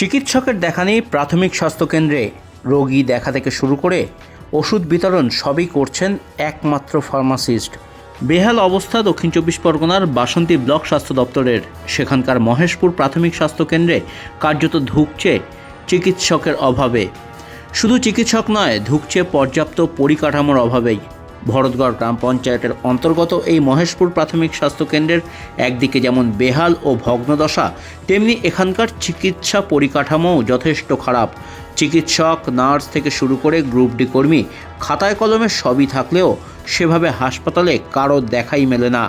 চিকিৎসকের দেখা নেই প্রাথমিক স্বাস্থ্যকেন্দ্রে। রোগী দেখা থেকে শুরু করে ওষুধ বিতরণ সবই করছেন একমাত্র ফার্মাসিস্ট। বেহাল অবস্থা দক্ষিণ চব্বিশ পরগনার বাসন্তী ব্লক স্বাস্থ্য দপ্তরের। সেখানকার মহেশপুর প্রাথমিক স্বাস্থ্যকেন্দ্রে কার্যত ধুঁকছে চিকিৎসকের অভাবে। শুধু চিকিৎসক নয়, ধুঁকছে পর্যাপ্ত পরিকাঠামোর অভাবেই। ভরতগড় গ্রাম পঞ্চায়েতের অন্তর্গত এই মহেশপুর প্রাথমিক স্বাস্থ্যকেন্দ্রের একদিকে যেমন বেহাল ও ভগ্নদশা, তেমনি এখানকার চিকিৎসা পরিকাঠামোও যথেষ্ট খারাপ। চিকিৎসক, নার্স থেকে শুরু করে গ্রুপ ডি কর্মী খাতায় কলমে সবই থাকলেও সেভাবে হাসপাতালে কারো দেখাই মেলে না।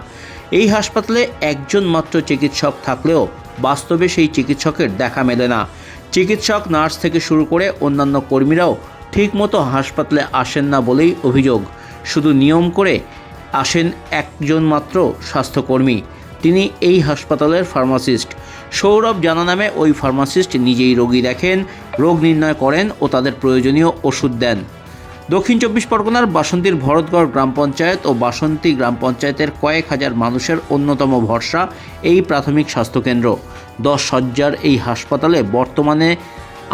এই হাসপাতালে একজন মাত্র চিকিৎসক থাকলেও বাস্তবে সেই চিকিৎসকের দেখা মেলে না। চিকিৎসক, নার্স থেকে শুরু করে অন্যান্য কর্মীরাও ঠিকমতো হাসপাতালে আসেন না বলেই অভিযোগ। শুধু নিয়ম করে আসেন একজন মাত্র স্বাস্থ্যকর্মী, তিনি এই হাসপাতালের ফার্মাসিস্ট। সৌরভ জানা নামে ওই ফার্মাসিস্ট নিজেই রোগী দেখেন, রোগ নির্ণয় করেন ও তাদের প্রয়োজনীয় ওষুধ দেন। দক্ষিণ চব্বিশ পরগনার বাসন্তীর ভরতগড় গ্রাম পঞ্চায়েত ও বাসন্তী গ্রাম পঞ্চায়েতের কয়েক হাজার মানুষের অন্যতম ভরসা এই প্রাথমিক স্বাস্থ্যকেন্দ্র। 10 শয্যার এই হাসপাতালে বর্তমানে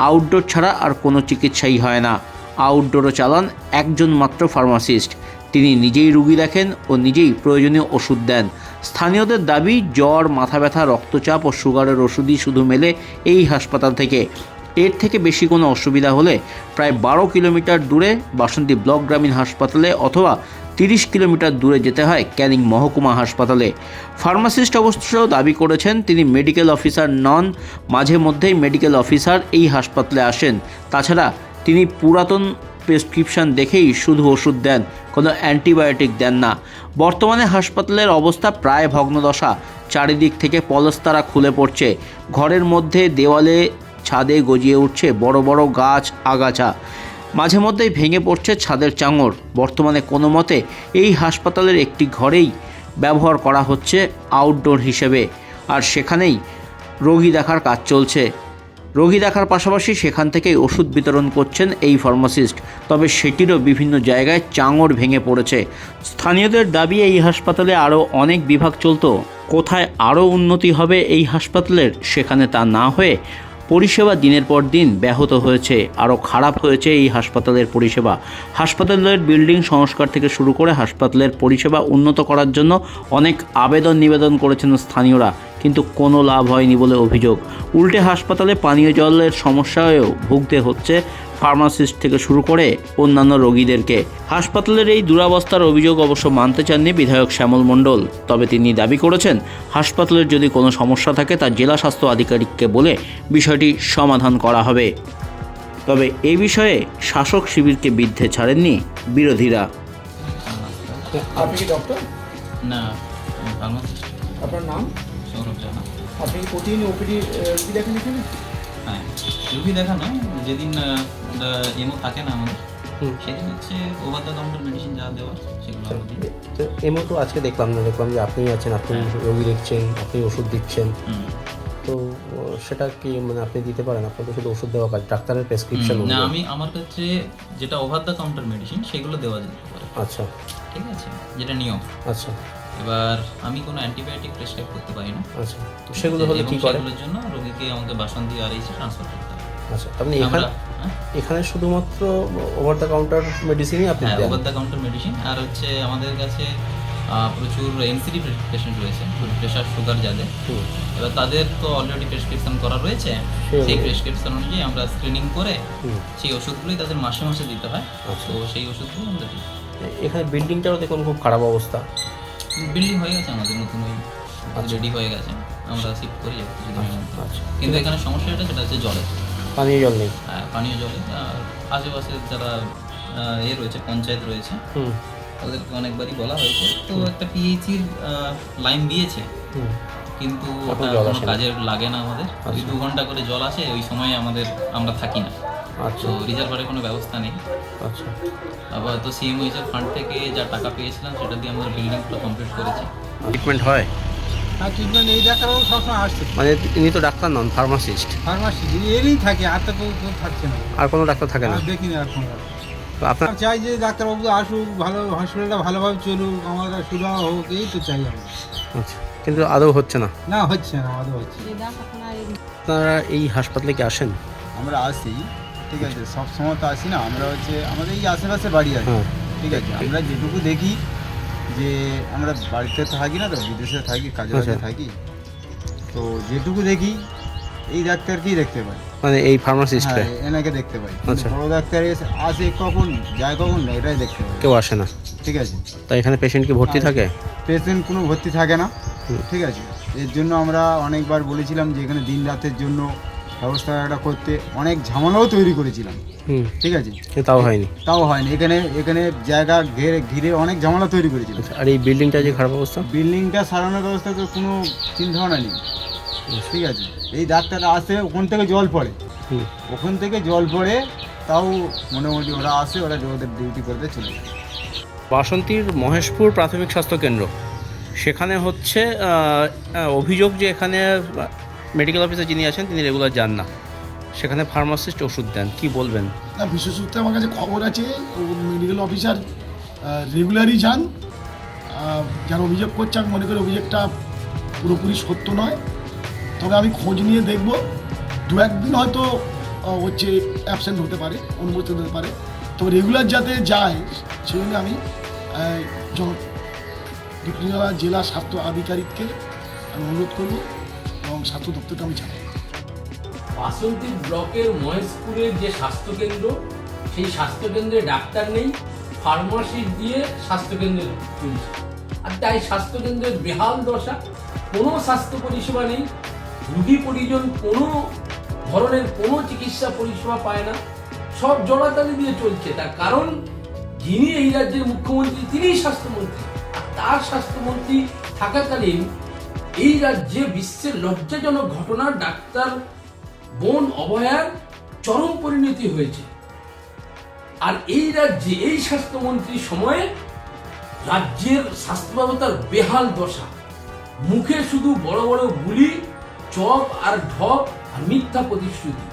আউটডোর ছাড়া আর কোনো চিকিৎসাই হয় না। আউটডোরও চালান একজন মাত্র ফার্মাসিস্ট। তিনি নিজেই রোগী দেখেন ও নিজেই প্রয়োজনীয় ওষুধ দেন। স্থানীয়দের দাবি, জ্বর, মাথা ব্যথা, রক্তচাপ ও সুগারের ওষুধই শুধু মেলে এই হাসপাতাল থেকে। এর থেকে বেশি কোনো অসুবিধা হলে প্রায় 12 কিলোমিটার দূরে বাসন্তী ব্লক গ্রামীণ হাসপাতালে অথবা 30 কিলোমিটার দূরে যেতে হয় ক্যানিং মহকুমা হাসপাতালে। ফার্মাসিস্ট অবশ্য দাবি করেছেন তিনি মেডিকেল অফিসার নন, মাঝে মধ্যেই মেডিকেল অফিসার এই হাসপাতালে আসেন। তাছাড়া তিনি পুরাতন প্রেসক্রিপশন দেখেই শুধু ওষুধ দেন, কোনো অ্যান্টিবায়োটিক দেন না। বর্তমানে হাসপাতালের অবস্থা প্রায় ভগ্নদশা। চারিদিক থেকে পলস্তারা খুলে পড়ছে। ঘরের মধ্যে, দেওয়ালে, ছাদে গজিয়ে উঠছে বড় বড় গাছ, আগাছা। মাঝে মধ্যেই ভেঙে পড়ছে ছাদের চাঙড়। বর্তমানে কোনো মতে এই হাসপাতালের একটি ঘরেই ব্যবহার করা হচ্ছে আউটডোর হিসেবে, আর সেখানেই রোগী দেখার কাজ চলছে। রোগী দেখার পাশাপাশি সেখান থেকেই ওষুধ বিতরণ করছেন এই ফার্মাসিস্ট। তবে সেটিরও বিভিন্ন জায়গায় চাঙড় ভেঙে পড়েছে। স্থানীয়দের দাবি, এই হাসপাতালে আরও অনেক বিভাগ চলতো। কোথায় আরও উন্নতি হবে এই হাসপাতালের, সেখানে তা না হয়ে পরিষেবা দিনের পর দিন ব্যাহত হয়েছে। আরও খারাপ হয়েছে এই হাসপাতালের পরিষেবা। হাসপাতালের বিল্ডিং সংস্কার থেকে শুরু করে হাসপাতালের পরিষেবা উন্নত করার জন্য অনেক নিবেদন করেছেন স্থানীয়রা, কিন্তু কোনো লাভ হয়নি বলে অভিযোগ। উল্টে হাসপাতালে পানীয় জলের সমস্যায়ও ভুগতে হচ্ছে ফার্মাসিস্ট থেকে শুরু করে অন্যান্য রোগীদেরকে। হাসপাতালের এই দুরবস্থার অভিযোগ অবশ্য মানতে চাননি বিধায়ক শ্যামল মণ্ডল। তবে তিনি দাবি করেছেন, হাসপাতালের যদি কোনো সমস্যা থাকে তা জেলা স্বাস্থ্য আধিকারিককে বলে বিষয়টি সমাধান করা হবে। তবে এই বিষয়ে শাসক শিবিরকে বিদ্ধে ছাড়েননি বিরোধীরা। আপনি কি ডক্টর? না, ফার্মাসিস্ট। আপনার নাম? সৌরভ জানা। আপনি কি প্রতিদিন ওপিডি রুগী দেখেন এখানে? হ্যাঁ, রুগী দেখা নয়, যেদিন এমও থাকে না আমাদের, সেদিন হচ্ছে ওভার দ্য কাউন্টার মেডিসিন যা দেওয়ার সেগুলো আমরা দিই। তো এমন তো আজকে দেখলাম যে আপনি আছেন, আপনি রোগী দেখছেন, আপনি ওষুধ দিচ্ছেন। তো সেটা কি মানে আপনি দিতে পারেন? আপনার তো শুধু ওষুধ দেওয়া কাজ, ডাক্তারের প্রেসক্রিপশন না, আমি আমার কাছে যেটা ওভার দ্য কাউন্টার মেডিসিন সেগুলো দেওয়া যেতে পারে। আচ্ছা, ঠিক আছে, যেটা নিয়ম। আচ্ছা, এবার আমি কোনো অ্যান্টিবায়োটিক প্রেসক্রাইব করতে পারি না। আচ্ছা, সেগুলো হলে কি করে? সেগুলোর জন্য রোগীকে আমাকে বাসন্তী আরএইচে ট্রান্সফার করতে হবে। আচ্ছা, আপনি এখানে শুধুমাত্র ওভার দ্য কাউন্টার মেডিসিনই আপনি দেন? Over the counter medicine. আর হচ্ছে আমাদের কাছে প্রচুর এনসিডি পেশেন্ট রয়েছে, প্রেশার, সুগার যাদের। এবার তাদের তো অলরেডি প্রেসক্রিপশন করা রয়েছে। সেই প্রেসক্রিপশন অনুযায়ী আমরা স্ক্রিনিং করে সেই ওষুধগুলোই তাদের মাসে মাসে দিতে হয়। তো সেই ওষুধগুলো আমরা দিই। এখানে বিল্ডিংটাও দেখুন খুব খারাপ অবস্থা। বিল্ডিং হয়ে গেছে আমাদের, নতুন ওই রেডি হয়ে গেছে, আমরা শিফট করে যাবো কিছুদিনের মধ্যে। কিন্তু এখানে সমস্যাটা সেটা হচ্ছে জলের, পানীয় জল নেই। হ্যাঁ, পানীয় জলে। আর আশেপাশে যারা রয়েছে, পঞ্চায়েত রয়েছে, তাদেরকে অনেকবারই বলা হয়েছে। তো একটা পিএইচির লাইন দিয়েছে, কিন্তু ওটা কোনো কাজের লাগে না আমাদের। ওই 2 ঘন্টা করে জল আসে, ওই সময় আমরা থাকি না। আচ্ছা, তো রিজার্ভারে কোনো ব্যবস্থা নেই। আচ্ছা, আবার তো সিএমওইচের ফান্ড থেকে যা টাকা পেয়েছিলাম সেটা দিয়ে আমরা বিল্ডিংটা কমপ্লিট করেছি। ট্রিটমেন্ট হয়? হ্যাঁ, ট্রিটমেন্ট এই ডাক্তারবাবু সবসময় আসছে। মানে ইনি তো ডাক্তার নন, ফার্মাসিস্ট। ফার্মাসি এরই থাকে, আর তো কেউ থাকছে না। আর কোনো ডাক্তার থাকে না? দেখিনি আর কোনো। তো আপনার চাই যে ডাক্তারবাবু আসুক, ভালো হসপিটালটা ভালোভাবে চলুক, আমার সুবিধা হোক, এই তো চাই আমরা। আচ্ছা, কিন্তু আদৌ হচ্ছে না। না হচ্ছে না, আদৌ হচ্ছে না। আপনারা এই হাসপাতালে কি আসেন? আমরা আসি, ঠিক আছে, সব সময় তো আসি না, আমরা হচ্ছে আমাদের এই আশেপাশে বাড়ি আছে, হ্যাঁ। ঠিক আছে, আমরা যেটুকু দেখি যে আমরা বাড়িতে থাকি না তো, বিদেশে থাকি, কাজে আচ্ছা। থাকি, তো যেটুকু দেখি এই ডাক্তারকেই দেখতে পাই, মানে এই ফার্মাসিস্টকে? হ্যাঁ এনাকে দেখতে পাই। কিন্তু আচ্ছা। বড় ডাক্তার আসে কখন, যায় কখন না, এটাই দেখতে পাই, কেউ আসে না। ঠিক আছে। তাই এখানে পেশেন্ট কি ভর্তি থাকে? পেশেন্ট কোনো ভর্তি থাকে না, হুম। ঠিক আছে। এর জন্য আমরা অনেকবার বলেছিলাম যে এখানে দিন রাতের জন্য ব্যবস্থা একটা করতে, অনেক ঝামেলাও তৈরি করেছিলাম, হুম। ঠিক আছে, কিন্তু তাও হয়নি। তাও হয়নি। এখানে জায়গা ঘিরে অনেক ঝামেলা তৈরি করেছিলাম। আর এই বিল্ডিংটা যে খারাপ অবস্থা? বিল্ডিংটা সারানোর ব্যবস্থা তো কোনো চিন্তা ভাবনা নেই, ঠিক আছে। এই ডাক্তাররা আসে, ওখান থেকে জল পড়ে, হুম। ওখান থেকে জল পড়ে, তাও মোটামুটি ওরা আসে, ওরা ওদের ডিউটি করতে চলে যায়। বাসন্তীর মহেশপুর প্রাথমিক স্বাস্থ্য কেন্দ্র, সেখানে হচ্ছে অভিযোগ যে এখানে মেডিকেল অফিসার যিনি আছেন তিনি রেগুলার যান না, সেখানে ফার্মাসিস্ট ওষুধ দেন, কি বলবেন? না, বিশেষ সূত্রে আমার কাছে খবর আছে মেডিকেল অফিসার রেগুলারই যান। যারা অভিযোগ করছে আমি মনে করি অভিযোগটা পুরোপুরি সত্য নয়, তবে আমি খোঁজ নিয়ে দেখব। দু একদিন হয়তো হচ্ছে অ্যাবসেন্ট হতে পারে, অনুপস্থিত হতে পারে, তবে রেগুলার যাতে যায় সেই জন্য আমি জেলা স্বাস্থ্য আধিকারিককে আমি অনুরোধ করব এবং স্বাস্থ্য দপ্তরকে আমি জানাবো। বাসন্তী ব্লকের মহেশপুরের যে স্বাস্থ্যকেন্দ্র, সেই স্বাস্থ্যকেন্দ্রে ডাক্তার নেই, ফার্মাসিস্ট দিয়ে স্বাস্থ্যকেন্দ্র চলছে। আর তাই স্বাস্থ্যকেন্দ্রের বেহাল দশা, কোনো স্বাস্থ্য পরিষেবা নেই, রুগী পরিজন কোনো ধরনের কোনো চিকিৎসা পরিষেবা পায় না, সব জড়াতালি দিয়ে চলছে। তার কারণ যিনি এই রাজ্যের মুখ্যমন্ত্রী তিনিই স্বাস্থ্যমন্ত্রী, আর তার স্বাস্থ্যমন্ত্রী থাকাকালীন এই রাজ্যে বিশ্বের লজ্জাজনক ঘটনা, ডাক্তার বোন অভয়ার চরম পরিণতি হয়েছে। আর এই রাজ্যে এই স্বাস্থ্যমন্ত্রীর সময়ে রাজ্যের স্বাস্থ্য ব্যবস্থার বেহাল দশা, মুখে শুধু বড় বড় গুলি, চপ আর ঢপ আর মিথ্যা প্রতিশ্রুতি।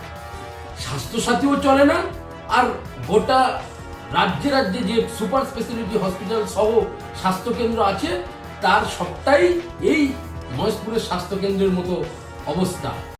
স্বাস্থ্যসাথীও চলে না, আর গোটা রাজ্যে রাজ্যে যে সুপার স্পেশালিটি হসপিটাল সহ স্বাস্থ্যকেন্দ্র আছে তার সবটাই এই মহেশপুরের স্বাস্থ্যকেন্দ্রের মতো অবস্থা।